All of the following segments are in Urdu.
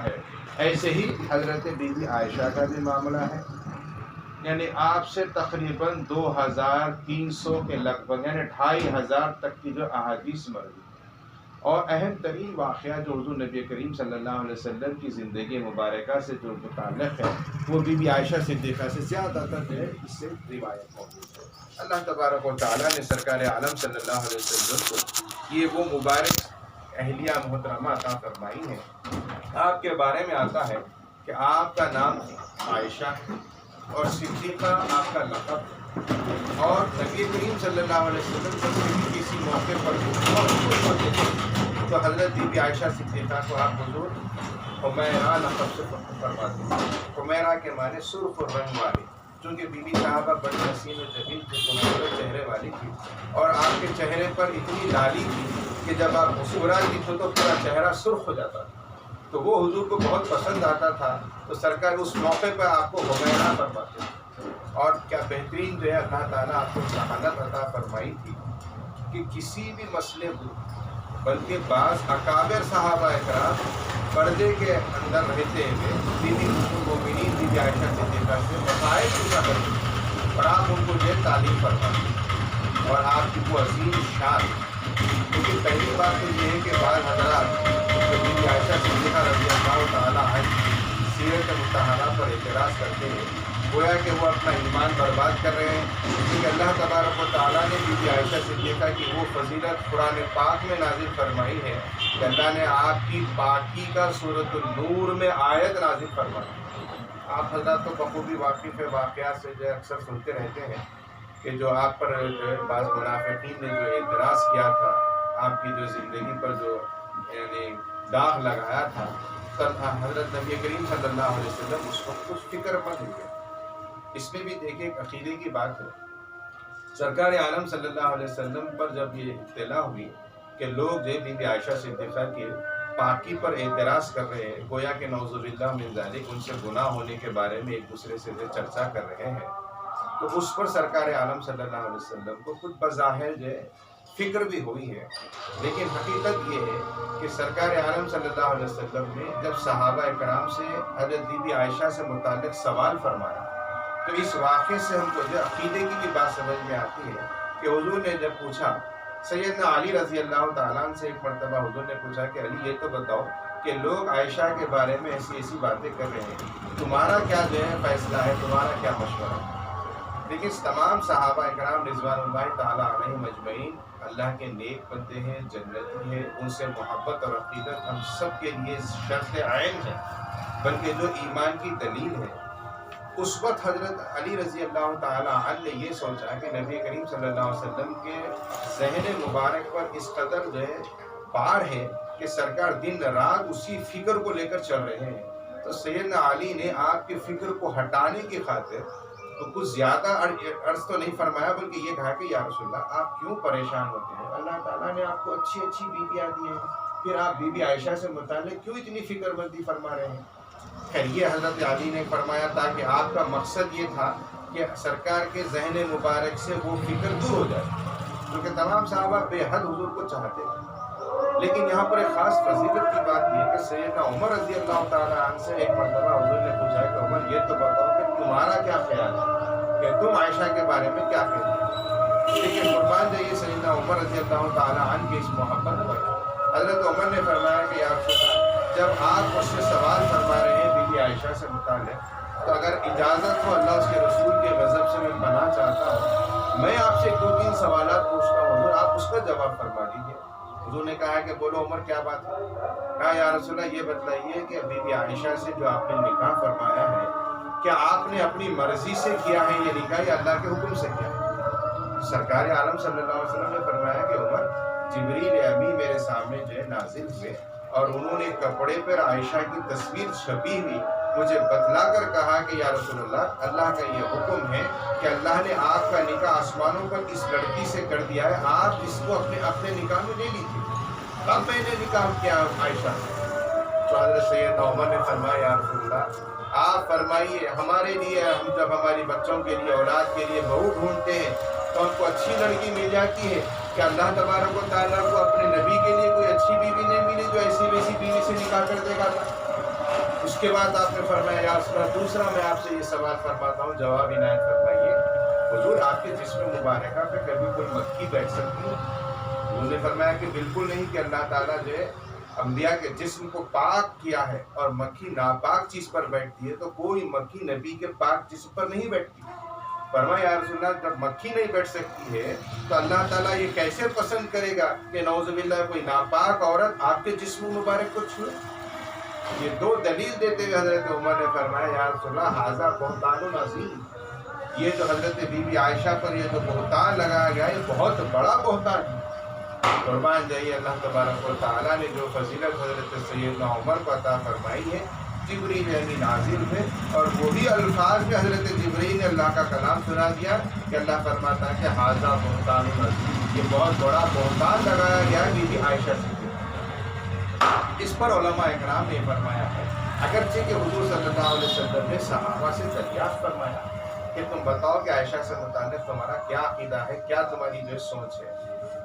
ہے، ایسے ہی حضرت بی بی عائشہ کا بھی معاملہ ہے۔ یعنی آپ سے تقریباً 2300 کے لگ بھگ یعنی 2500 تک کی جو احادیث مروی، اور اہم ترین واقعہ جو حضور نبی کریم صلی اللہ علیہ وسلم کی زندگی مبارکہ سے جو متعلق ہے وہ بی بی عائشہ صدیقہ سے زیادہ تر جو ہے اس سے روایت موجود ہے۔ اللہ تبارک و تعالیٰ نے سرکار عالم صلی اللہ علیہ وسلم کو یہ وہ مبارک اہلیہ محترمہ عطا فرمائی ہے۔ آپ کے بارے میں آتا ہے کہ آپ کا نام عائشہ اور صدیقہ آپ کا لقب، اور نبی کریم صلی اللہ علیہ وسلم جب کسی موقع پر تو حضرت بی بی عائشہ صدیقہ کو آپ حضور حمیرہ لقب سے فرماتے ہیں۔ حمیرہ کے معنی سرخ رنگ والی، چونکہ بی بی صاحبہ بڑی حسین و جمیل تھی، خوبصورت چہرے والی تھی، اور آپ کے چہرے پر اتنی لالی تھی کہ جب آپ مسکراتی تھی تو پورا چہرہ سرخ ہو جاتا تھا، تو وہ حضور کو بہت پسند آتا تھا، تو سرکار اس موقع پر آپ کو حمیرہ فرماتے تھے۔ اور کیا بہترین جو ہے اللہ تعالیٰ آپ کو ذہانت عطا فرمائی تھی کہ کسی بھی مسئلے کو، بلکہ بعض اکابر صحابہ اکرام پردے کے اندر رہتے ہوئے بی بی المؤمنین بی بی عائشہ صدیقہ سے مسائل پوچھا کرتے تھے، اور آپ ان کو یہ تعلیم فرماتے، اور آپ کی وہ عظیم شان۔ کیونکہ پہلی بات تو یہ ہے کہ بعض حضرات جو بی بی عائشہ صدیقہ رضی اللہ تعالیٰ عنہ سیرت مطہرہ پر اعتراض کرتے ہیں، گویا کہ وہ اپنا ایمان برباد کر رہے ہیں، کیونکہ اللہ تبارک و تعالیٰ نے بی بی عائشہ صدیقہ کی وہ فضیلت قرآن پاک میں نازل فرمائی ہے کہ اللہ نے آپ کی پاکی کا سورۃ النور میں آیت نازل فرمائی۔ آپ حضرات تو بخوبی واقف واقعات سے جو اکثر سنتے رہتے ہیں کہ جو آپ پر بعض منافقین نے جو اعتراض کیا تھا، آپ کی جو زندگی پر جو یعنی داغ لگایا تھا، تب حضرت نبی کریم صلی اللہ علیہ وسلم اس وقت کچھ فکر مند ہوئے۔ اس میں بھی دیکھیں ایک عقیدے کی بات ہے، سرکار عالم صلی اللہ علیہ وسلم پر جب یہ اطلاع ہوئی کہ لوگ جو بی بی عائشہ صدیقہ کے پاکی پر اعتراض کر رہے ہیں، گویا کہ نعوذ باللہ من ذالک ان سے گناہ ہونے کے بارے میں ایک دوسرے سے چرچا کر رہے ہیں، تو اس پر سرکار عالم صلی اللہ علیہ وسلم کو خود بظاہر جو ہے فکر بھی ہوئی ہے، لیکن حقیقت یہ ہے کہ سرکار عالم صلی اللہ علیہ وسلم نے جب صحابہ کرام سے حضرت بی بی عائشہ سے متعلق سوال فرمایا، تو اس واقعے سے ہم کو جو عقیدے کی بھی بات سمجھ میں آتی ہے کہ حضور نے جب پوچھا سیدنا علی رضی اللہ تعالیٰ عنہ سے، ایک مرتبہ حضور نے پوچھا کہ علی یہ تو بتاؤ کہ لوگ عائشہ کے بارے میں ایسی ایسی باتیں کر رہے ہیں، تمہارا کیا جو ہے فیصلہ ہے، تمہارا کیا مشورہ ہے؟ لیکن تمام صحابہ اکرام رضوان اللہ تعالیٰ علیہم اجمعین اللہ کے نیک بندے ہیں، جنتی ہیں، ان سے محبت اور عقیدت ہم سب کے لیے شرط عین ہے، بلکہ جو ایمان کی دلیل ہے۔ اس وقت حضرت علی رضی اللہ تعالیٰ عنہ نے یہ سوچا کہ نبی کریم صلی اللہ علیہ وسلم کے ذہن مبارک پر اس قدر جو ہے بار ہے کہ سرکار دن رات اسی فکر کو لے کر چل رہے ہیں، تو سیدنا علی نے آپ کی فکر کو ہٹانے کی خاطر تو کچھ زیادہ عرض تو نہیں فرمایا، بلکہ یہ کہا کہ یا رسول اللہ آپ کیوں پریشان ہوتے ہیں، اللہ تعالیٰ نے آپ کو اچھی اچھی بیویاں دی ہیں، پھر آپ بی بی عائشہ سے متعلق کیوں اتنی فکر مندی فرما رہے ہیں؟ خیر یہ حضرت علی نے فرمایا تاکہ آپ کا مقصد یہ تھا کہ سرکار کے ذہن مبارک سے وہ فکر دور ہو جائے، کیونکہ تمام صحابہ بے حد حضور کو چاہتے تھے۔ لیکن یہاں پر ایک خاص فضیلت کی بات یہ کہ سیدنا عمر رضی اللہ تعالیٰ عنہ سے ایک مرتبہ حضور نے پوچھا کہ عمر یہ تو بتاؤ کہ تمہارا کیا خیال ہے، کہ تم عائشہ کے بارے میں کیا کہتے ہو؟ لیکن قربان جائیے سیدنا عمر رضی اللہ تعالیٰ عنہ کی اس محبت پر حضرت عمر نے فرمایا کہ یا رسول اللہ جب آپ مجھ سے سوال فرما رہے ہیں بی بی عائشہ سے متعلق، تو اگر اجازت ہو اللہ اس کے رسول کے غضب سے میں پناہ چاہتا ہوں، میں آپ سے 2-3 سوالات پوچھتا ہوں، حضور آپ اس کا جواب فرما دیجیے۔ حضور نے کہا کہ بولو عمر کیا بات ہے؟ کہا یا رسول اللہ یہ بتلائیے کہ بی بی عائشہ سے جو آپ نے نکاح فرمایا ہے، کیا آپ نے اپنی مرضی سے کیا ہے یہ نکاح یا اللہ کے حکم سے کیا ہے؟ سرکار عالم صلی اللہ علیہ وسلم نے فرمایا کہ عمر جبریل امی میرے سامنے جو ہے نازل ہوئے، اور انہوں نے کپڑے پر عائشہ کی تصویر چھپی ہوئی مجھے بتلا کر کہا کہ یا رسول اللہ اللہ کا یہ حکم ہے کہ اللہ نے آپ کا نکاح آسمانوں پر اس لڑکی سے کر دیا ہے، آپ اس کو اپنے نکاح میں لے لیجیے۔ اب میں نے نکاح کیا عائشہ سے، تو حضرت سیدنا عمر نے فرمایا یا رسول اللہ آپ فرمائیے ہمارے لیے، ہم جب ہماری بچوں کے لیے اولاد کے لیے بہو ڈھونڈتے ہیں تو ہم کو اچھی لڑکی مل جاتی ہے، کہ اللہ تبارک و تعالیٰ کو اپنے نبی کے لیے کوئی اچھی بیوی نہیں ملی جو ایسی ویسی بیوی سے نکاح کر دے گا؟ اس کے بعد آپ نے فرمایا یا رسول اللہ دوسرا میں آپ سے یہ سوال فرماتا ہوں، جواب عنایت فرمائیے، حضور آپ کے جسم مبارکہ پہ کبھی کوئی مکھی بیٹھ سکتی ہے؟ انہوں نے فرمایا کہ بالکل نہیں، کہ اللہ تعالیٰ جو ہے انبیاء کے جسم کو پاک کیا ہے، اور مکھی ناپاک چیز پر بیٹھتی ہے، تو کوئی مکھی نبی کے پاک جسم پر نہیں بیٹھتی۔ فرمایا یا رسول اللہ جب مکھی نہیں بیٹھ سکتی ہے تو اللہ تعالیٰ یہ کیسے پسند کرے گا کہ نعوذ باللہ کوئی ناپاک عورت آپ کے جسم مبارک کو چھوئے؟ یہ دو دلیل دیتے ہوئے حضرت عمر نے فرمایا یا رسول اللہ ھذا بہتان عظیم، یہ جو حضرت بی بی عائشہ پر یہ جو بہتان لگایا گیا یہ بہت بڑا بہتان ہے۔ قربان جائیے اللہ تبارک و تعالیٰ نے جو فضیلت حضرت سیدنا عمر کو عطا فرمائی ہے، جبریل امین نازل ہے، اور وہی الفاظ میں حضرت جبریل نے اللہ کا کلام سنا دیا کہ اللہ فرماتا ہے کہ ھذا بہتان عظیم، یہ بہت بڑا بہتان لگایا گیا بی بی عائشہ سے۔ اس پر علماء اکرام نے فرمایا ہے، اگرچہ کہ حضور صلی اللہ علیہ وسلم نے صحابہ سے دریافت فرمایا کہ تم بتاؤ کہ عائشہ سے متعلق تمہارا کیا عقیدہ ہے، کیا تمہاری جو سوچ ہے،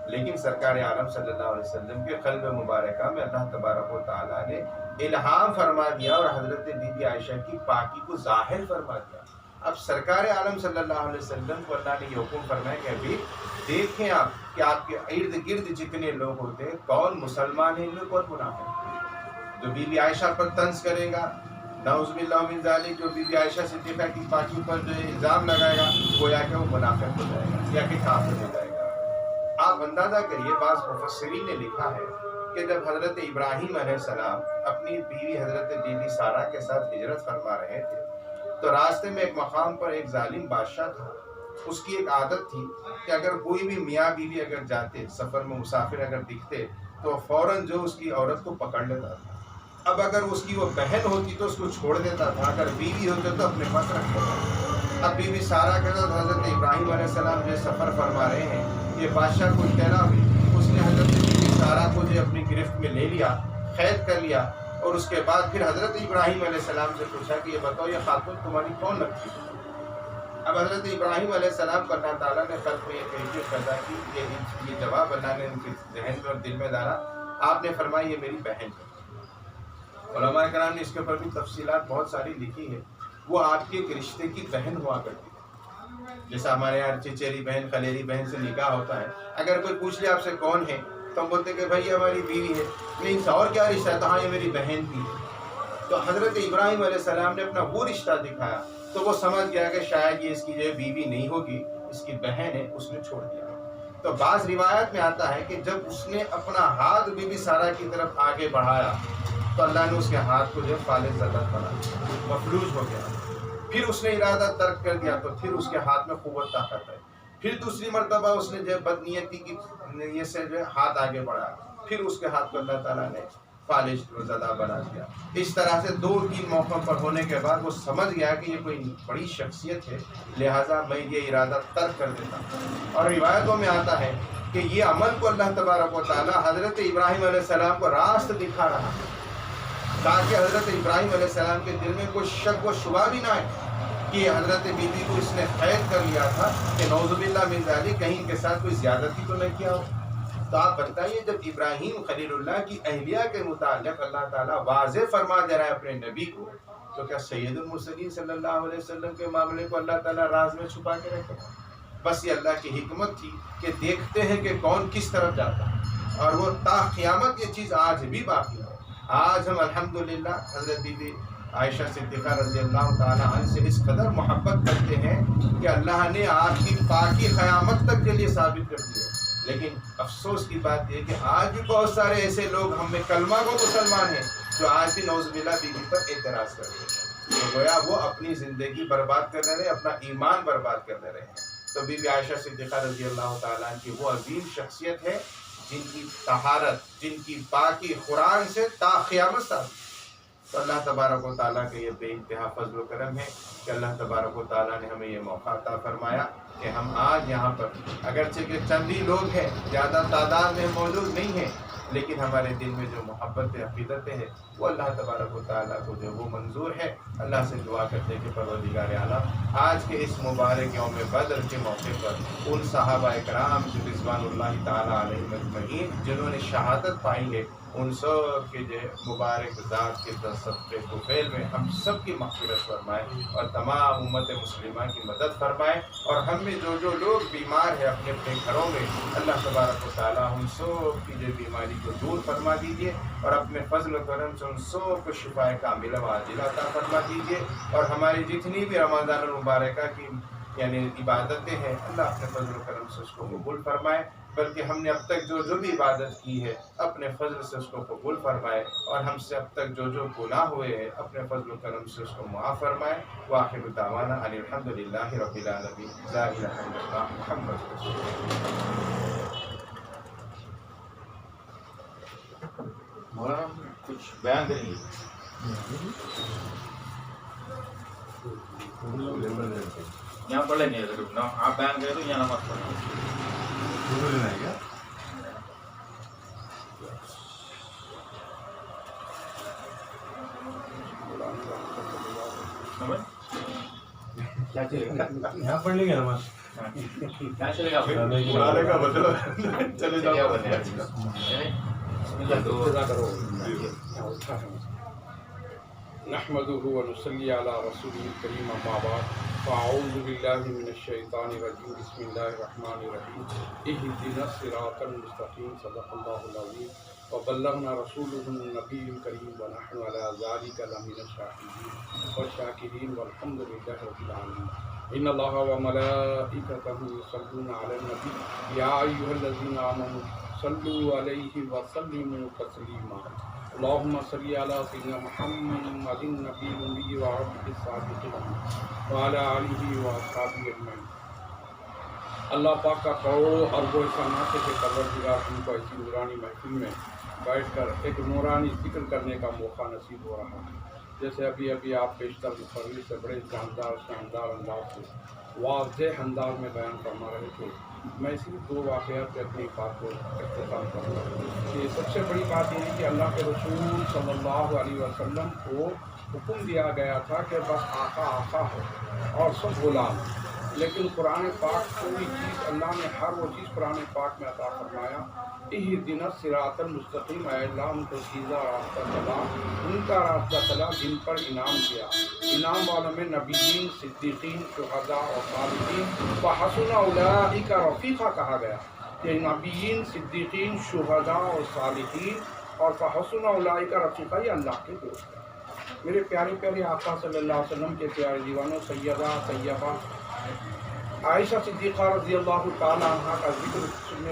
لیکن سرکار عالم صلی اللہ علیہ وسلم کے قلب مبارکہ میں اللہ تبارک و تعالیٰ نے الہام فرما دیا اور حضرت بی بی عائشہ کی پاکی کو ظاہر فرما دیا۔ اب سرکار عالم صلی اللہ علیہ وسلم کو اللہ نے یہ حکم فرمایا کہ ابھی دیکھیں آپ کہ آپ کے ارد گرد جتنے لوگ ہوتے ہیں کون مسلمان ہیں، ان میں کون منافق ہے۔ جو بی بی عائشہ پر طنز کرے گا، نعوذ باللہ من ذالک، جو بی بی عائشہ صدیقہ کی پاکی پر جو الزام لگائے گا، گویا کہ وہ منافق ہو جائے گا یا کہ کافر ہو جائے گا۔ آپ اندازہ کریے، بعض مفسرین نے لکھا ہے کہ جب حضرت ابراہیم علیہ السلام اپنی بیوی حضرت بی بی سارہ کے ساتھ ہجرت فرما رہے تھے تو راستے میں ایک مقام پر ایک ظالم بادشاہ تھا۔ اس کی ایک عادت تھی کہ اگر کوئی بھی میاں بیوی اگر جاتے، سفر میں مسافر اگر دکھتے تو فوراً جو اس کی عورت کو پکڑ لیتا تھا۔ اب اگر اس کی وہ بہن ہوتی تو اس کو چھوڑ دیتا تھا، اگر بیوی ہوتے تو اپنے پاس رکھ لیتا تھا۔ اب بی بی سارہ کے ساتھ حضرت ابراہیم علیہ السلام جو سفر فرما رہے ہیں، یہ بادشاہ کو اطلاع ہوئی، اس نے حضرت بی بی سارہ کو جو اپنی گرفت میں لے لیا، قید کر لیا، اور اس کے بعد پھر حضرت ابراہیم علیہ السلام سے پوچھا کہ یہ بتاؤ یہ خاتون تمہاری کون لگتی ہے؟ اب حضرت ابراہیم علیہ السلام کو اللہ تعالیٰ نے خط میں یہ کیفیت پیدا کی، یہ جواب اللہ نے ان کے ذہن میں اور دل میں ڈالا۔ آپ نے فرمایا یہ میری بہن ہے۔ علماء کرام نے اس کے اوپر بھی تفصیلات بہت ساری لکھی ہے۔ وہ آپ کے ایک رشتے کی بہن ہوا کرتی ہے، جیسا ہمارے یہاں چچیری بہن خلیری بہن سے نکاح ہوتا ہے۔ اگر کوئی پوچھ لے آپ سے کون ہے تو ہم بولتے کہ بھائی ہماری بیوی ہے، نہیں اور کیا رشتہ ہے؟ تو ہاں یہ میری بہن تھی۔ تو حضرت ابراہیم علیہ السلام نے اپنا وہ رشتہ دکھایا تو وہ سمجھ گیا کہ شاید یہ اس کی جو بیوی نہیں ہوگی، اس کی بہن ہے، اس نے چھوڑ دیا۔ تو بعض روایت میں آتا ہے کہ جب اس نے اپنا ہاتھ بی بی سارہ کی طرف آگے بڑھایا تو اللہ نے اس کے ہاتھ کو جو فالج زدہ بنا، مفلوج ہو گیا۔ پھر اس نے ارادہ ترک کر دیا تو پھر اس کے ہاتھ میں قوت طاقت ہے۔ پھر دوسری مرتبہ اس نے جو بدنیتی کی نیت سے جو ہاتھ آگے بڑھایا، پھر اس کے ہاتھ کو اللہ تعالیٰ نے فالج زدہ بنا دیا۔ اس طرح سے 2-3 موقع پر ہونے کے بعد وہ سمجھ گیا کہ یہ کوئی بڑی شخصیت ہے، لہٰذا میں یہ ارادہ ترک کر دیتا ہوں۔ اور روایتوں میں آتا ہے کہ یہ عمل کو اللہ تبارک و تعالیٰ حضرت ابراہیم علیہ السلام کو راست دکھا رہا ہے، تاکہ حضرت ابراہیم علیہ السلام کے دل میں کوئی شک و شبہ بھی نہ آئے کہ حضرت بی بی کو اس نے قید کر لیا تھا کہ نعوذ باللہ من ذالک کہیں ان کے ساتھ کوئی زیادتی تو نہیں کیا ہو۔ تو آپ بتائیے جب ابراہیم خلیل اللہ کی اہلیہ کے متعلق اللہ تعالیٰ واضح فرما دے رہا ہے اپنے نبی کو، تو کیا سید المرسلین صلی اللہ علیہ وسلم کے معاملے کو اللہ تعالیٰ راز میں چھپا کے رکھے گا؟ بس یہ اللہ کی حکمت تھی کہ دیکھتے ہیں کہ کون کس طرف جاتا ہے، اور وہ تا قیامت یہ چیز آج بھی باقی ہے۔ آج ہم الحمدللہ حضرت بی بی عائشہ صدیقہ رضی اللہ تعالیٰ عنہ سے اس قدر محبت کرتے ہیں کہ اللہ نے آپ کی پاکی قیامت تک کے لیے ثابت کر دی ہے۔ لیکن افسوس کی بات یہ کہ آج بھی بہت سارے ایسے لوگ ہم میں کلمہ کو مسلمان ہیں جو آج بھی نعوذ باللہ بی بی پر اعتراض کرتے ہیں، تو گویا وہ اپنی زندگی برباد کر رہے ہیں، اپنا ایمان برباد کر رہے ہیں۔ تو بی بی عائشہ صدیقہ رضی اللہ تعالیٰ عنہ کی وہ عظیم شخصیت ہے جن کی طہارت، جن کی پاکی قرآن سے تا قیامت ثابت۔ تو اللہ تبارک و تعالیٰ کے یہ بے انتہا فضل و کرم ہے کہ اللہ تبارک و تعالیٰ نے ہمیں یہ موقع عطا فرمایا کہ ہم آج یہاں پر اگرچہ کہ چند ہی لوگ ہیں، زیادہ تعداد میں موجود نہیں ہیں، لیکن ہمارے دل میں جو محبت عقیدتیں ہیں وہ اللہ تبارک و تعالیٰ کو جو وہ منظور ہے۔ اللہ سے دعا کرتے کہ پروردگار عالم آج کے اس مبارک یوم بدر کے موقع پر ان صحابہ کرام جو رضوان اللہ تعالیٰ علیہم اجمعین جنہوں نے شہادت پائی ہے، ان سب کے جو مبارک ذات کے صدقے طفیل میں ہم سب کی مغفرت فرمائے اور تمام امت مسلمہ کی مدد فرمائے، اور ہم میں جو لوگ بیمار ہیں اپنے اپنے گھروں میں، اللہ تبارک و تعالیٰ ان سب کی جو بیماری کو دور فرما دیجیے، اور اپنے فضل و کرم سے ان سب کو شفا کاملہ و عاجلہ عطا فرما دیجیے، اور ہماری جتنی بھی رمضان المبارکہ کی یعنی عبادتیں ہیں اللہ اپنے فضل و کرم سے اس کو قبول فرمائے، بلکہ ہم نے اب تک جو بھی عبادت کی ہے اپنے فضل سے اس کو قبول فرمائے، اور ہم سے اب تک جو گناہ ہوئے ہیں اپنے فضل و کرم سے اس کو معاف فرمائے۔ وآخر دعوانا ان الحمدللہ رب العالمین، لا الہ الا اللہ محمد رسول اللہ۔ مولانا کچھ بیان کریں گے؟ یہاں پڑھ لیں گے، اگر آپ بیان کریں تو یہاں نماز پڑھنا ہے۔ کیا چلے گا؟ یہاں پڑھ لیں گے نماز، کیا چلے گا؟ قرآن کا مطلب چلے جاؤ۔ نحمده ونصلي على رسوله الكريم اما بعد فاعوذ بالله من الشيطان الرجيم بسم الله الرحمن الرحيم اهدنا الصراط المستقيم صدق الله العظيم وبلغنا رسوله النبي الكريم ونحن على ذلك لمن الشاهدين والشاكرين والحمد لله رب العالمين ان الله وملائكته يصلون على النبي يا ايها الذين امنوا صلوا عليه وسلموا تسليما اللهم صل على سيدنا محمد النبي الأمي وعبد الصادق وعلى آله وأصحابه أجمعين۔ اللہ پاک کا کروڑوں اربوں احسانات ہے کہ پروردگار ہم کو ایسی نورانی محفل میں بیٹھ کر ایک نورانی ذکر کرنے کا موقع نصیب ہو رہا ہے۔ جیسے ابھی آپ بیشتر مقرر سے بڑے شاندار انداز سے واضح انداز میں بیان فرما رہے تھے، میں صرف دو واقعات پہ اپنی بات کو اختتام کروں گا کہ سب سے بڑی بات یہ ہے کہ اللہ کے رسول صلی اللہ علیہ وسلم کو حکم دیا گیا تھا کہ بس آقا ہو اور سب غلام، لیکن قرآن پاک کوئی چیز اللہ نے ہر وہ چیز قرآن پاک میں عطا فرمایا۔ اہدنا الصراط المستقیم، اے اللہ ان کو سیدھا راستہ چلا، ان کا راستہ چلا جن پر انعام کیا۔ انعام والوں میں نبیین، صدیقین، شہداء اور صالحین، وحسن اولئک رفیقا کہا گیا کہ نبیین، صدیقین، شہداء اور صالحین اور فحسن اولئک رفیقا یہ اللہ کے دوست ہیں۔ میرے پیارے پیارے آقا صلی اللہ علیہ وسلم کے پیارے دیوانوں، سیدہ طیبہ عائشہ صدیقہ رضی اللہ تعالیٰ عنہ کا ذکر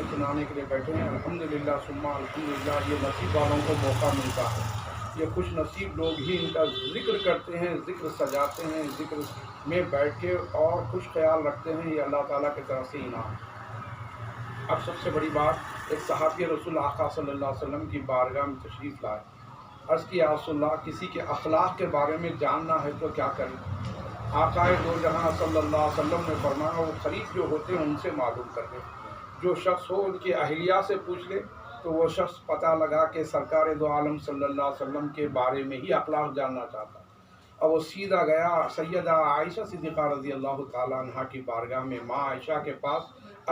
سنانے کے لیے بیٹھے ہیں۔ الحمدللہ ثم الحمدللہ، یہ نصیب والوں کو موقع ملتا ہے، یہ خوش نصیب لوگ ہی ان کا ذکر کرتے ہیں، ذکر سجاتے ہیں، ذکر میں بیٹھ کے اور خوش خیال رکھتے ہیں، یہ اللہ تعالیٰ کی طرف سے انعام ہے۔ اب سب سے بڑی بات، ایک صحابی رسول آقا صلی اللہ علیہ وسلم کی بارگاہ میں تشریف لائے، عرض کیا یا رسول اللہ کسی کے اخلاق کے بارے میں جاننا ہے تو کیا کریں؟ آقا دو جہاں صلی اللہ علیہ وسلم نے فرمایا وہ قریب جو ہوتے ہیں ان سے معلوم کر لیں، جو شخص ہو ان کی اہلیہ سے پوچھ لے تو وہ شخص پتہ لگا کہ سرکار دو عالم صلی اللہ علیہ وسلم کے بارے میں ہی اخلاق جاننا چاہتا، اور وہ سیدھا گیا سیدہ عائشہ صدیقہ رضی اللہ تعالیٰ عنہ کی بارگاہ میں، ماں عائشہ کے پاس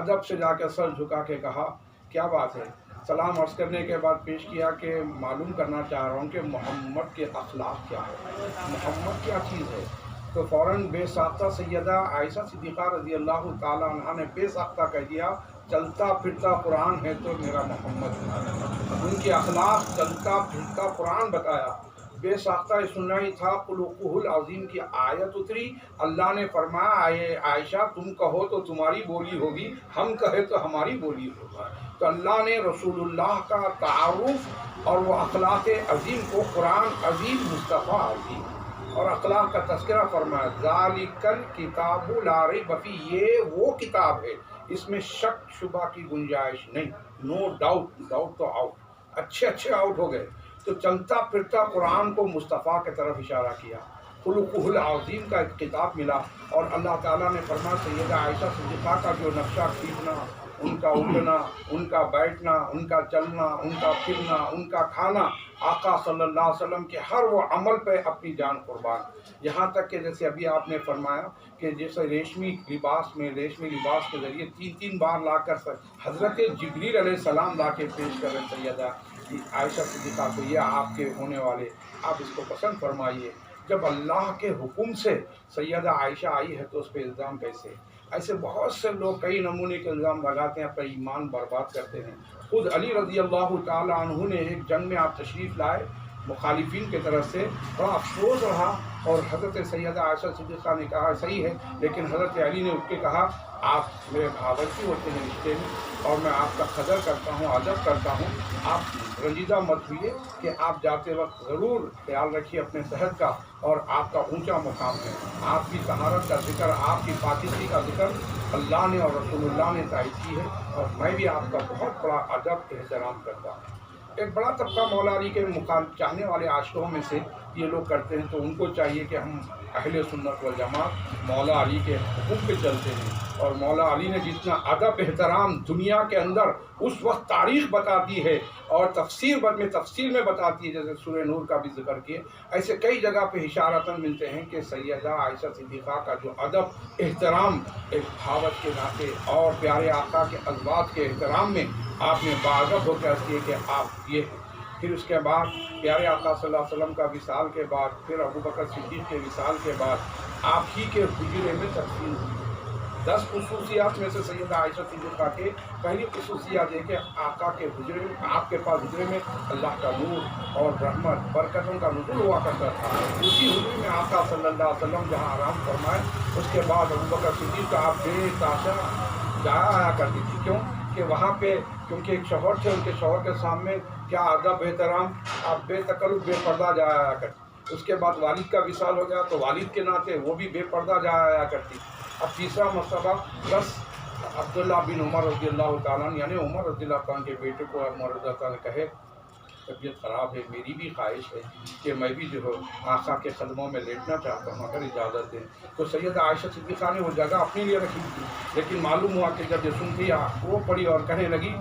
ادب سے جا کے سر جھکا کے کہا کیا بات ہے؟ سلام عرض کرنے کے بعد پیش کیا کہ معلوم کرنا چاہ رہا ہوں کہ محمد کے اخلاق کیا ہے، محمد کیا چیز ہے؟ تو فوراً بے ساختہ سیدہ عائشہ صدیقہ رضی اللہ تعالیٰ عنہ نے بے ساختہ کہہ دیا چلتا پھرتا قرآن ہے تو میرا محمد ہے۔ ان کے اخلاق چلتا پھرتا قرآن بتایا، بے ساختہ سننا ہی تھا۔ خلقہ العظیم کی آیت اتری، اللہ نے فرمایا عائشہ تم کہو تو تمہاری بولی ہوگی، ہم کہے تو ہماری بولی ہوگی۔ تو اللہ نے رسول اللہ کا تعارف اور وہ اخلاق عظیم کو قرآن عظیم، مصطفیٰ عظیم اور اخلاق کا تذکرہ فرمایا، ذالک الکتاب لا ریب فیہ، یہ وہ کتاب ہے اس میں شک شبہ کی گنجائش نہیں، نو ڈاؤٹ، ڈاؤٹ تو آؤٹ، اچھے آؤٹ ہو گئے۔ تو چلتا پھرتا قرآن کو مصطفیٰ کی طرف اشارہ کیا، خلقہ العظیم کا ایک کتاب ملا، اور اللہ تعالیٰ نے فرمایا سیدہ عائشہ صدیقہ کا جو نقشہ کھینچنا، ان کا اٹھنا، ان کا بیٹھنا، ان کا چلنا، ان کا پھرنا، ان کا کھانا، آقا صلی اللہ علیہ وسلم کے ہر وہ عمل پہ اپنی جان قربان، یہاں تک کہ جیسے ابھی آپ نے فرمایا کہ جیسے ریشمی لباس کے ذریعے تین بار لا کر حضرت جبریل علیہ السلام لا کے پیش کر رہے سیدہ عائشہ صدیقہ کو یہ آپ کے ہونے والے، آپ اس کو پسند فرمائیے۔ جب اللہ کے حکم سے سیدہ عائشہ آئی ہے تو اس پہ الزام کیسے؟ ایسے بہت سے لوگ کئی نمونے کے الزام لگاتے ہیں، اپنا ایمان برباد کرتے ہیں۔ خود علی رضی اللہ تعالیٰ عنہ نے ایک جنگ میں آپ تشریف لائے، مخالفین کی طرف سے بڑا افسوس رہا، اور حضرت سیدہ عائشہ صدیقہ نے کہا صحیح ہے، لیکن حضرت علی نے اٹھ کے کہا آپ میرے باورچی ہوتے ہیں رشتے میں، اور میں آپ کا قدر کرتا ہوں، ادب کرتا ہوں، آپ رنجیدہ مت ہوئیے کہ آپ جاتے وقت ضرور خیال رکھیے اپنے صحت کا، اور آپ کا اونچا مقام ہے، آپ کی طہارت کا ذکر، آپ کی پاکیزگی کا ذکر اللہ نے اور رسول اللہ نے تائید کی ہے، اور میں بھی آپ کا بہت بڑا ادب احترام کرتا ہوں۔ ایک بڑا طبقہ مولا علی کے چاہنے والے عاشقوں میں سے یہ لوگ کرتے ہیں، تو ان کو چاہیے کہ ہم اہل سنت والجماعت مولا علی کے حکم پہ چلتے ہیں، اور مولا علی نے جتنا ادب احترام دنیا کے اندر اس وقت تاریخ بتاتی ہے اور تفصیل میں بتاتی ہے، جیسے سورہ نور کا بھی ذکر کیے، ایسے کئی جگہ پہ اشارتاً ملتے ہیں کہ سیدہ عائشہ صدیقہ کا جو ادب احترام ایک بھاوت کے ناطے اور پیارے آقا کے ازواج کے احترام میں آپ نے باادب ہو کے عرض کیے کہ آپ یہ ہیں۔ پھر اس کے بعد پیارے آقا صلی اللہ علیہ وسلم کا وصال کے بعد، پھر ابو بکر صدیق کے وصال کے بعد آپ ہی کے حجرے میں تقسیم ہوئی۔ 10 خصوصیات میں سے سیدہ عائشہ صدیقہ کے پہلی خصوصیات یہ کہ آقا کے حجرے میں، آپ کے پاس حجرے میں اللہ کا نور اور رحمت برکتوں کا نزول ہوا کرتا تھا۔ اسی حجرے میں آقا صلی اللہ علیہ وسلم جہاں آرام فرمائے، اس کے بعد ابو بکر صدیق کا آپ بے تاشا جایا آیا کرتی تھی۔ کیوں کہ وہاں پہ کیونکہ ایک شوہر تھے، ان کے شوہر کے سامنے کیا ادب احترام، آپ بے تکلف بے پردہ جایا آیا کرتی۔ اس کے بعد والد کا وصال ہو گیا تو والد کے ناطے وہ بھی بے پردہ جایا آیا کرتی۔ اب تیسرا مرتبہ بس عبداللہ بن عمر رضی اللہ تعالیٰ عنہ، یعنی عمر رضی اللہ تعالیٰ کے بیٹے کو عمر رضی اللہ تعالیٰ نے کہے طبیعت خراب ہے، میری بھی خواہش ہے کہ میں بھی جو ہے آقا کے قدموں میں لیٹنا چاہتا ہوں، اگر اجازت دیں۔ تو سیدہ عائشہ صدیقہ نے وہ جگہ اپنے لیے رکھی تھی، لیکن معلوم ہوا کہ جب یہ سنتی وہ پڑی اور کہنے لگی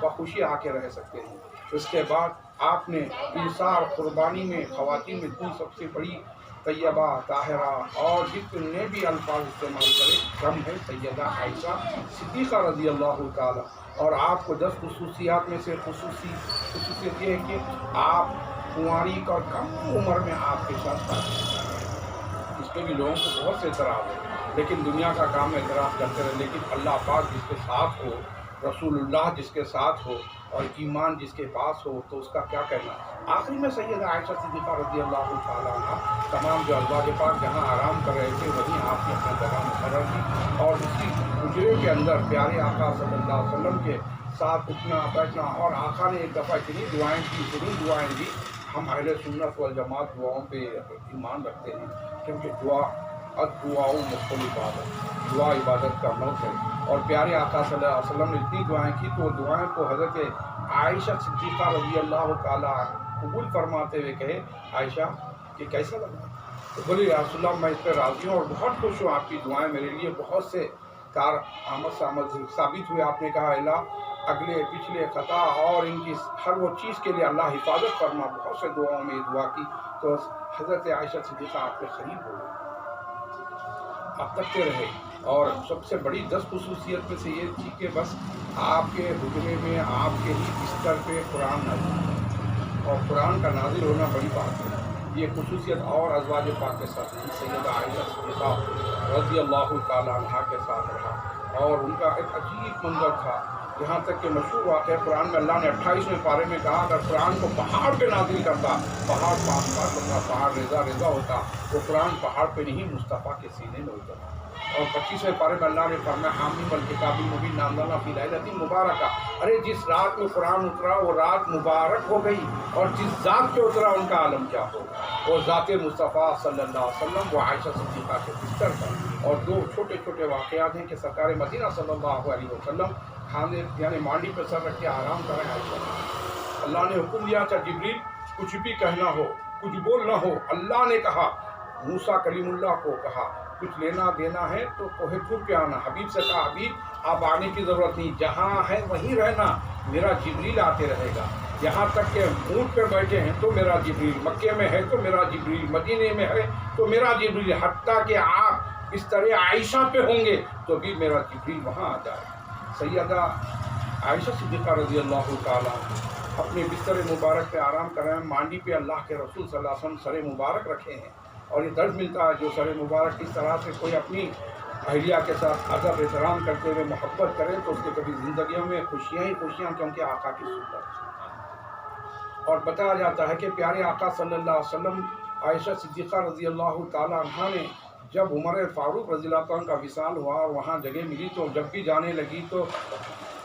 بخوشی آ کے رہ سکتے ہیں۔ اس کے بعد آپ نے انصار قربانی میں خواتین میں اتنی سب سے بڑی طیبہ طاہرہ اور جتنے بھی الفاظ استعمال کرے کم ہے سیدہ عائشہ صدیقہ رضی اللہ تعالیٰ۔ اور آپ کو 10 خصوصیات میں سے خصوصیت یہ ہے کہ آپ کنواری اور کم عمر میں آپ کے ساتھ اس پہ بھی لوگوں کو بہت سے اعتراض ہے، لیکن دنیا کا کام اعتراض کرتے رہے، لیکن اللہ پاک جس کے ساتھ ہو، رسول اللہ جس کے ساتھ ہو اور ایمان جس کے پاس ہو تو اس کا کیا کہنا۔ آخری میں سیدہ عائشہ صدیقہ رضی اللہ تعالیٰ عنہ تمام جو ازواج پاک جہاں آرام کر رہے تھے وہیں آپ نے اپنا جگہ مقرر کی، اور اسی حجرے کے اندر پیارے آقا صلی اللہ علیہ وسلم کے ساتھ اٹھنا بیٹھنا، اور آقا نے ایک دفعہ اتنی دعائیں دی۔ ہم اہل سنت والجماعت دعاؤں پہ ایمان رکھتے ہیں، کیونکہ دعا مختلف عبادت، دعا عبادت کا موت ہے، اور پیارے آقا صلی اللہ علیہ وسلم نے اتنی دعائیں کی تو دعائیں کو حضرت عائشہ صدیقہ رضی اللہ تعالیٰ قبول فرماتے ہوئے کہے عائشہ کہ کیسا لگا؟ تو بولی یا رسول اللہ میں اس پہ راضی ہوں اور بہت خوش ہوں، آپ کی دعائیں میرے لیے بہت سے آمد ثابت ہوئے۔ آپ نے کہا اللہ اگلے پچھلے خطا اور ان کی ہر وہ چیز کے لیے اللہ حفاظت فرما۔ بہت سے دعاؤں میں دعا کی تو حضرت عائشہ صدیقہ آپ کے قریب ہو گئے، آپ تکتے رہے۔ اور سب سے بڑی 10 خصوصیت میں سے یہ تھی کہ بس آپ کے حجرے میں آپ کے ہی بستر پہ قرآن نازل، اور قرآن کا نازل ہونا بڑی بات ہے۔ یہ خصوصیت اور ازواج پاک کے ساتھ نہیں، سیدہ عائشہ صدیقہ رضی اللہ تعالیٰ عنہ کے ساتھ رہا، اور ان کا ایک عجیب منظر تھا، یہاں تک کہ مشہور واقعہ قرآن میں اللہ نے 28ویں پارے میں کہا اگر قرآن کو پہاڑ پہ نازل کرتا، پہاڑ پاک ہوتا، پہاڑ رضا ہوتا، وہ قرآن پہاڑ پہ نہیں مصطفیٰ کے سینے میں اترا۔ اور 25ویں پارے میں اللہ نے فرمایا حامیم الکتاب المبین انزلنا فی لیلۃ مبارکہ، ارے جس رات میں قرآن اترا وہ رات مبارک ہو گئی، اور جس ذات پہ اترا ان کا عالم کیا ہوگا۔ وہ ذات مصطفیٰ صلی اللہ علیہ وسلم وہ عائشہ صدیقہ کے بستر پر، اور 2 چھوٹے چھوٹے واقعات ہیں کہ سرکار مدینہ صلی اللہ علیہ وسلم کھانے یعنی مانڈی پہ سر رکھ کے آرام کریں عائشہ۔ اللہ نے حکم دیا تھا جبریل کچھ بھی کہنا ہو، کچھ بولنا ہو، اللہ نے کہا موسیٰ کلیم اللہ کو کہا کچھ لینا دینا ہے تو کوہ طور پہ آنا، حبیب سے کہا حبیب آپ آنے کی ضرورت نہیں، جہاں ہے وہیں رہنا، میرا جبریل آتے رہے گا۔ یہاں تک کہ اونٹ پہ بیٹھے ہیں تو میرا جبریل، مکے میں ہے تو میرا جبریل، مدینے میں ہے تو میرا جبریل، حتیٰ کہ آپ اس طرح عائشہ پہ ہوں گے تو بھی میرا جبریل وہاں آ جائے۔ سیدہ عائشہ صدیقہ رضی اللہ تعالیٰ اپنے بستر مبارک پہ آرام کر رہے ہیں، مانڈی پہ اللہ کے رسول صلی اللہ علیہ وسلم سر مبارک رکھے ہیں، اور یہ درد ملتا ہے جو سر مبارک اس طرح سے کوئی اپنی اہلیہ کے ساتھ ادب احترام کرتے ہوئے محبت کرے تو اس کے کبھی زندگیوں میں خوشیاں ہی خوشیاں، کیونکہ آقا کی سنت۔ اور بتایا جاتا ہے کہ پیارے آقا صلی اللہ علیہ وسلم عائشہ صدیقہ رضی اللہ تعالی عنہ نے جب عمر فاروق رضی اللہ عنہ کا وصال ہوا اور وہاں جگہ ملی تو جب بھی جانے لگی تو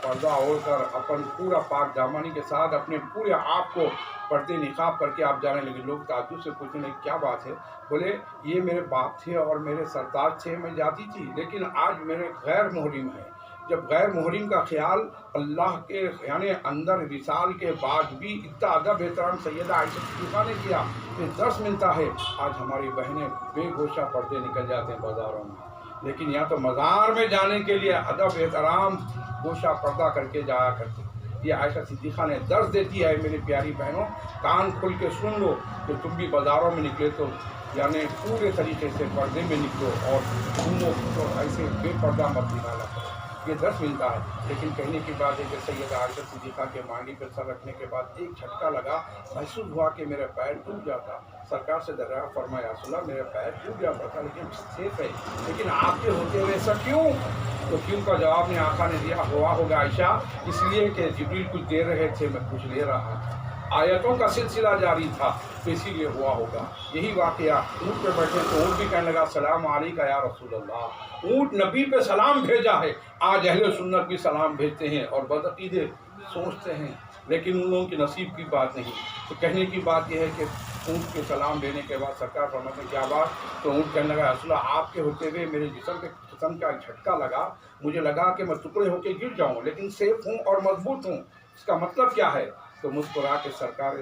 پردہ اوڑھ کر اپن پورا پاک دامانی کے ساتھ اپنے پورے آپ کو پردے نقاب کر کے آپ جانے لگے۔ لوگ تعجب سے پوچھنے لگے کیا بات ہے؟ بولے یہ میرے باپ تھے اور میرے سردار تھے، میں جاتی تھی، لیکن آج میرے غیر محرم ہے۔ جب غیر محرم کا خیال اللہ کے یعنی اندر وصال کے بعد بھی اتنا ادب احترام سیدہ عائشہ صدیقہ نے کیا کہ درس ملتا ہے۔ آج ہماری بہنیں بے گوشہ پردے نکل جاتے ہیں بازاروں میں، لیکن یہاں تو مزار میں جانے کے لیے ادب احترام گوشہ پردہ کر کے جایا کرتے۔ یہ عائشہ صدیقہ نے درس دیتی ہے میری پیاری بہنوں، کان کھل کے سن لو کہ تم بھی بازاروں میں نکلے تو یعنی پورے طریقے سے پردے میں نکلو اور گھومو تو ایسے بے پردہ مت نکالا کرو، یہ درس ملتا ہے۔ لیکن کہنے کی بات ہے کہ سیدہ عائشہ صدیقہ کے مانڈی پر سر رکھنے کے بعد ایک جھٹکا لگا، محسوس ہوا کہ میرا پیر ٹوٹ جاتا۔ سرکار سے دریافت فرمایا رسول اللہ میرا پیر ٹوٹ جاتا تھا لیکن سیف ہے، لیکن آپ کے ہوتے ہوئے ایسا کیوں؟ تو کیوں کا جواب نے آقا نے دیا، ہوا ہوگا عائشہ اس لیے کہ جبریل کچھ دے رہے تھے، میں کچھ لے رہا تھا، آیتوں کا سلسلہ جاری تھا تو اسی لیے ہوا ہوگا۔ یہی واقعہ اونٹ پہ بیٹھے تو اونٹ بھی کہنے لگا سلام علیکہ یا رسول اللہ، اونٹ نبی پہ سلام بھیجا ہے۔ آج اہل سنت بھی سلام بھیجتے ہیں اور بدعقیدے سوچتے ہیں، لیکن ان لوگوں کی نصیب کی بات نہیں۔ تو کہنے کی بات یہ ہے کہ اونٹ کے سلام دینے کے بعد سرکار فرماتے ہیں کیا بات؟ تو اونٹ کہنے لگا رسول اللہ آپ کے ہوتے ہوئے میرے جسم پہ قسم کا جھٹکا لگا، مجھے لگا کہ میں ٹکڑے ہو کے گر جاؤں، لیکن سیف ہوں اور مضبوط ہوں، اس کا مطلب کیا ہے؟ تو مسکرا کے سرکار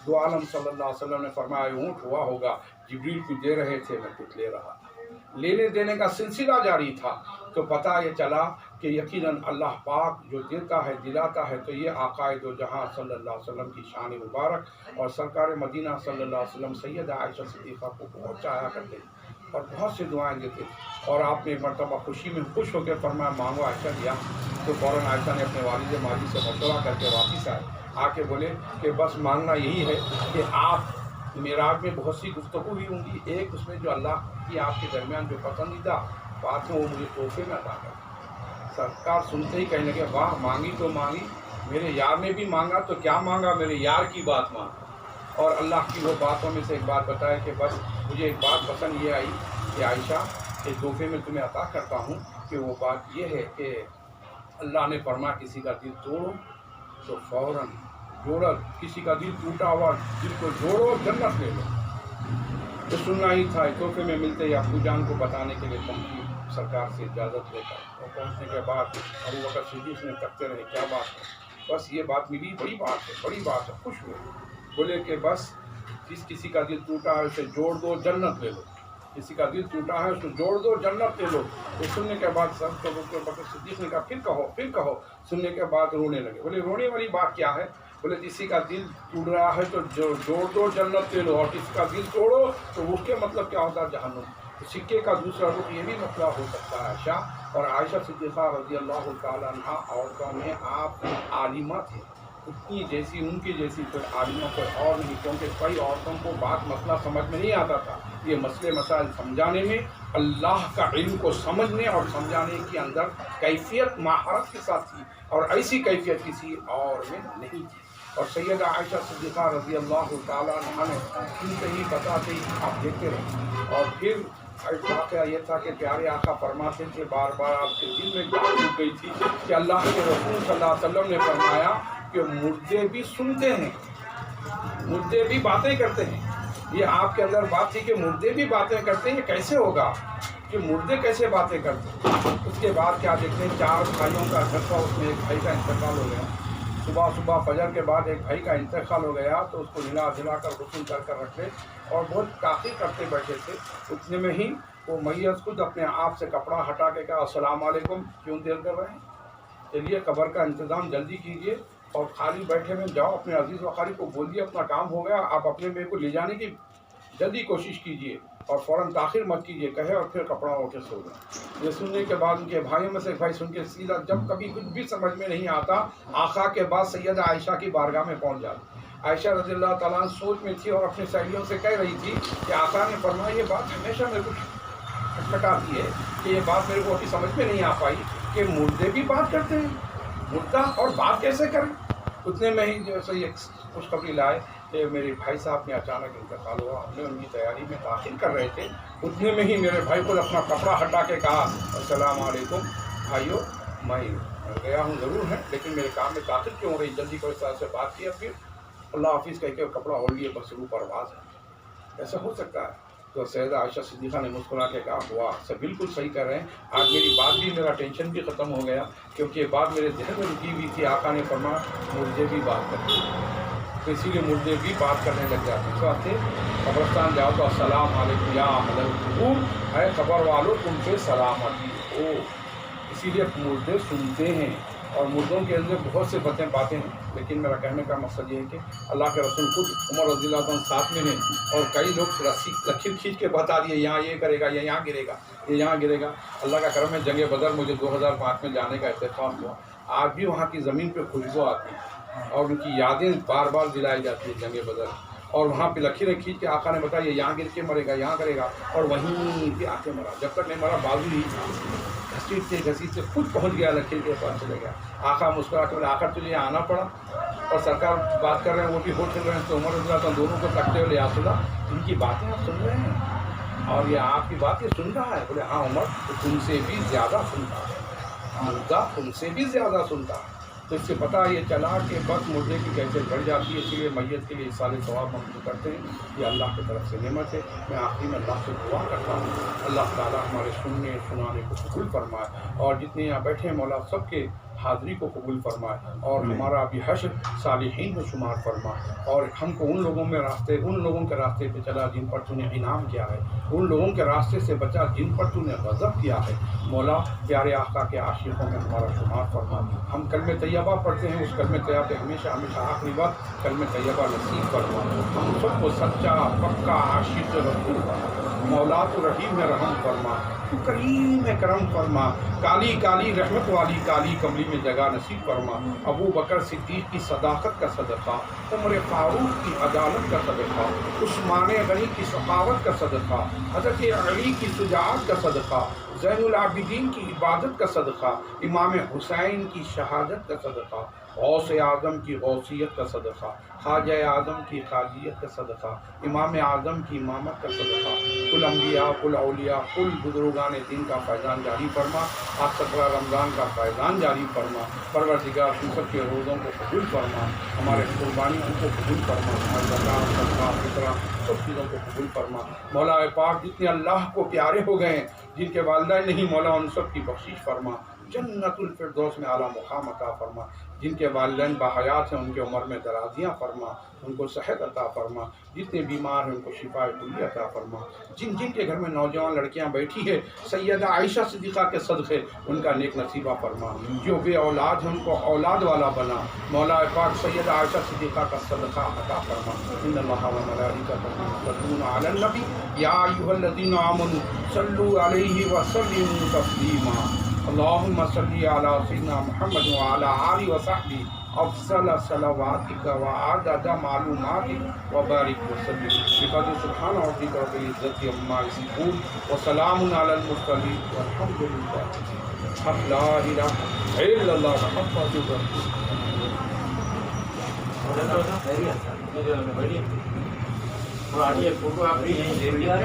دو عالم صلی اللہ علیہ وسلم نے فرمایا اونٹ ہوا ہوگا جبریل کو دے رہے تھے، میں کچھ لے رہا تھا۔ لینے دینے کا سلسلہ جاری تھا تو پتہ یہ چلا کہ یقیناً اللہ پاک جو دیتا ہے دلاتا ہے، تو یہ آقا دو جہاں صلی اللہ علیہ وسلم کی شان مبارک اور سرکار مدینہ صلی اللہ علیہ وسلم سیدہ عائشہ صدیقہ کو بہت چاہا کرتے اور بہت سے دعائیں دیتے۔ اور آپ نے ایک مرتبہ خوشی میں خوش ہو کے فرمایا مانگو عائشہ دیا، تو فوراً عائشہ نے اپنے والد ماجد سے مشورہ کر کے واپس آ کے بولے کہ بس مانگنا یہی ہے کہ آپ معراج میں بہت سی گفتگو بھی ہوں گی، ایک اس میں جو اللہ کی آپ کے درمیان جو پسندیدہ بات ہے وہ مجھے تحفے میں عطا کر۔ سرکار سنتے ہی کہنے لگے واہ، مانگی تو مانگی، میرے یار نے بھی مانگا تو کیا مانگا، میرے یار کی بات مانگا۔ اور اللہ کی وہ باتوں میں سے ایک بات بتائے کہ بس مجھے ایک بات پسند یہ آئی کہ عائشہ کے تحفے میں تمہیں عطا کرتا ہوں کہ وہ بات یہ ہے کہ اللہ نے فرمایا کسی کا دل توڑو تو فوراً جوڑا، کسی کا دل ٹوٹا ہوا دل کو جوڑو جنت لے لو۔ تو سننا ہی تھا، تحفے میں ملتے ہی ابو جان کو بتانے کے لیے پہنچی سرکار سے اجازت لے کر، اور پہنچنے کے بعد ابو بکر صدیق نے تکتے رہے کیا بات ہے؟ بس یہ بات ملی، بڑی بات ہے، بڑی بات ہے، خوش ہوئے، بولے کہ بس کسی کا دل ٹوٹا ہے اسے جوڑ دو جنت لے لو، کسی کا دل ٹوٹا ہے اس کو جوڑ دو جنت لے لو۔ یہ سننے کے بعد سب کو بکر صدیق نے کہا پھر کہو۔ سننے کے بعد رونے لگے، بولے رونے والی بات کیا ہے؟ بولے کسی کا دل ٹوٹ رہا ہے تو جوڑ دو جنت لے لو، اور کسی کا دل توڑو تو اس کے مطلب کیا ہوتا ہے جہنم۔ سکے کا دوسرا رخ یہ بھی مطلب ہو سکتا ہے عائشہ۔ اور عائشہ صدیقہ رضی اللہ تعالیٰ عنہ عورتوں میں آپ عالمہ تھے، اتنی جیسی ان کی جیسی کوئی عالمہ کوئی اور نہیں، کیونکہ کئی عورتوں کو بات مسئلہ سمجھ میں نہیں آتا تھا، یہ مسئلے مسائل سمجھانے میں اللہ کا علم کو سمجھنے اور سمجھانے کے اندر کیفیت مہارت کے ساتھ تھی، اور ایسی کیفیت کسی اور میں نہیں تھی۔ اور سیدہ عائشہ صدیقہ رضی اللہ تعالیٰ عنہ نے سنتے ہی بتاتے ہی آپ دیکھتے رہے۔ اور پھر واقعہ یہ تھا کہ پیارے آقا فرماتے تھے بار بار آپ کے دل میں بات ٹوٹ گئی تھی کہ اللہ کے رسول صلی اللہ علیہ وسلم نے فرمایا کہ مردے بھی سنتے ہیں، مردے بھی باتیں کرتے ہیں۔ یہ آپ کے اندر بات تھی کہ مردے بھی باتیں کرتے ہیں، یہ کیسے ہوگا کہ مردے کیسے باتیں کرتے ہیں؟ اس کے بعد کیا دیکھتے ہیں 4 بھائیوں کا گھر تھا، اس میں ایک بھائی کا انتقال ہو گیا۔ صبح فجر کے بعد ایک بھائی کا انتقال ہو گیا تو اس کو ہلا کر غسل کر رکھے اور بہت کافی کرتے بیٹھے تھے۔ اتنے میں ہی وہ میت خود اپنے آپ سے کپڑا ہٹا کے کہا السلام علیکم، کیوں دیر کر رہے ہیں، چلیے قبر کا انتظام جلدی کیجیے، اور خالی بیٹھے میں جاؤ اپنے عزیز و اقارب کو بول دیے اپنا کام ہو گیا، آپ اپنے میرے کو لے جانے کی جلدی کوشش کیجیے اور فوراً تاخیر مت کیجیے کہے اور پھر کپڑا ہو کے سو جائیں۔ یہ سننے کے بعد ان کے بھائیوں میں سے ایک بھائی سن کے سیدھا جب کبھی کچھ بھی سمجھ میں نہیں آتا آقا کے بعد سیدہ عائشہ کی بارگاہ میں پہنچ جاتا۔ عائشہ رضی اللہ تعالیٰ عنہ سوچ میں تھی اور اپنی سہیلیوں سے کہہ رہی تھی کہ آقا نے فرمایا یہ بات ہمیشہ میرے کو کھٹکاتی ہے کہ یہ بات میرے کو ابھی سمجھ میں نہیں آ پائی کہ مردے بھی بات کرتے ہیں، مردہ اور بات کیسے کریں۔ اتنے میں ہی جو یہ خوشخبری لائے کہ میرے بھائی صاحب نے اچانک انتقال ہوا، ہم نے ان کی تیاری میں تاخیر کر رہے تھے۔ اتنے میں ہی میرے بھائی کو اپنا کپڑا ہٹا کے کہا السلام علیکم بھائیو، میں گیا ہوں ضرور ہے لیکن میرے کام میں تاخیر کیوں ہو رہی، جلدی کو اس طرح سے بات کیا، پھر اللہ حافظ کہہ کے کپڑا اوڑھ لیے، بس روح پرواز ہے۔ ایسا ہو سکتا ہے؟ تو سیدہ عائشہ صدیقہ نے مسکرا کے کہا ہوا سے بالکل صحیح کر رہے ہیں، آج میری بات بھی، میرا ٹینشن بھی ختم ہو گیا کیونکہ یہ بات میرے ذہن میں رکی ہوئی تھی۔ آقا نے فرمایا مردے بھی بات کرتے ہیں، تو اسی لیے مردے بھی بات کرنے لگ جاتے ہیں۔ اس واسطے قبرستان جاؤ تو السلام علیکم یا اہل القبور، اے قبر والو تم سے سلامتی ہو۔ اسی لیے مردے سنتے ہیں اور مردوں کے اندر بہت سے باتیں پاتے ہیں، لیکن میرا کہنے کا مقصد یہ ہے کہ اللہ کے رسول خود عمر رضی اللہ عنہ ساتھ میں ہیں اور کئی لوگ رسی لکیر کھینچ کے بتا دیے یہاں یہ کرے گا، یہ یہاں گرے گا، یہ یہاں گرے گا۔ اللہ کا کرم ہے جنگ بدر مجھے 2005 میں جانے کا اتفاق ہوا، آج بھی وہاں کی زمین پہ خوشبو آتی ہے اور ان کی یادیں بار بار دلائی جاتی ہے جنگ بدر، اور وہاں پہ لکیریں کھینچ کے آقا نے بتایا یہ یہاں گر کے مرے گا، یہاں کرے گا، اور وہیں پہ آ کے مرا، جب تک نہیں مرا بازو ہی گھسیٹ سے خود پہنچ گیا، لکیر کے پاس چلے گیا۔ آقا مسکرا کے بولے آخر تجھے یہاں آنا پڑا، اور سرکار بات کر رہے ہیں وہ بھی ہوش چل رہے ہیں، تو عمر رضی اللہ عنہ دونوں کو تکتے ہوئے یا رسول اللہ ان کی باتیں آپ سن رہے ہیں اور یہ آپ کی بات یہ سن رہا ہے؟ بولے ہاں عمر تو تم سے بھی زیادہ سنتا ہے، مردہ تم سے بھی زیادہ سنتا ہے۔ تو اس سے پتہ یہ چلا کہ بس مردے کی کیسے بڑھ جاتی ہے، اس لیے میت کے لیے سال ثواب ہم جو کرتے ہیں یہ اللہ کی طرف سے نعمت ہے۔ میں آخری میں اللہ سے دعا کرتا ہوں اللہ تعالیٰ ہمارے سننے سنانے کو قبول فرمائے اور جتنے یہاں بیٹھے ہیں مولا سب کے حاضری کو قبول فرمائے اور ہمارا بھی حشر صالحین میں شمار فرمائے اور ہم کو ان لوگوں کے راستے پہ چلا جن پر تو نے انعام کیا ہے، ان لوگوں کے راستے سے بچا جن پر تو نے غضب کیا ہے۔ مولا پیارے آقا کے عاشقوں میں ہمارا شمار فرما۔ ہم کلمہ طیبہ پڑھتے ہیں، اس کلمہ طیبہ پہ ہمیشہ ہمیشہ آخری وقت کلمہ طیبہ نصیب فرما۔ ہم سب کو سچا پکا عاشق رسول مولا تو رحیم رحم فرما، تو کریم کرم فرما، کالی کالی رحمت والی کالی کملی میں جگہ نصیب فرما۔ ابو بکر صدیق کی صداقت کا صدقہ، عمر فاروق کی عدالت کا صدقہ، عثمان غنی کی سخاوت کا صدقہ، حضرت علی کی شجاعت کا صدقہ، زین العابدین کی عبادت کا صدقہ، امام حسین کی شہادت کا صدقہ، غوث اعظم کی غوثیت کا صدقہ، خواجہ اعظم کی خواجیت کا صدقہ، امام اعظم کی امامت کا صدقہ، کل انبیاء کل اولیاء کل بزرگان دین کا فیضان جاری فرما۔ آج 17 رمضان کا فیضان جاری فرما۔ پروردگار تم سب کے روزوں کو قبول فرما، ہمارے قربانیوں کو قبول فرما، ہمارے زکات صدقات فطرہ سب چیزوں کو قبول فرما۔ مولا پاک جتنے اللہ کو پیارے ہو گئے ہیں، جن کے والدین نہیں مولا ان سب کی بخشش فرما، جنت الفردوس میں اعلیٰ مقام عطا فرما۔ جن کے والدین باحیات ہیں ان کے عمر میں درازیاں فرما، ان کو صحت عطا فرما، جتنے بیمار ہیں ان کو شفا کلی عطا فرما۔ جن جن کے گھر میں نوجوان لڑکیاں بیٹھی ہے سیدہ عائشہ صدیقہ کے صدقے ان کا نیک نصیبہ فرما، جو بے اولاد ہیں ان کو اولاد والا بنا۔ مولا پاک سیدہ عائشہ صدیقہ کا صدقہ عطا فرما۔ ان اللہ و ملائکتہ یصلون علی النبی یا ایھا الذین آمنوا صلوا علیہ وسلموا تسلیما۔ اللهم صل على سيدنا محمد وعلى آله وصحبه افضل صلواتك وعدد معلوماتك وبارك وسلم بقدر سبحان ربك رب العزة عما يصفون وسلام على المرسلين والحمد لله لا اله الا الله محمد رسول اللہ۔ فوٹو آپ بھی یہیں دے دیا۔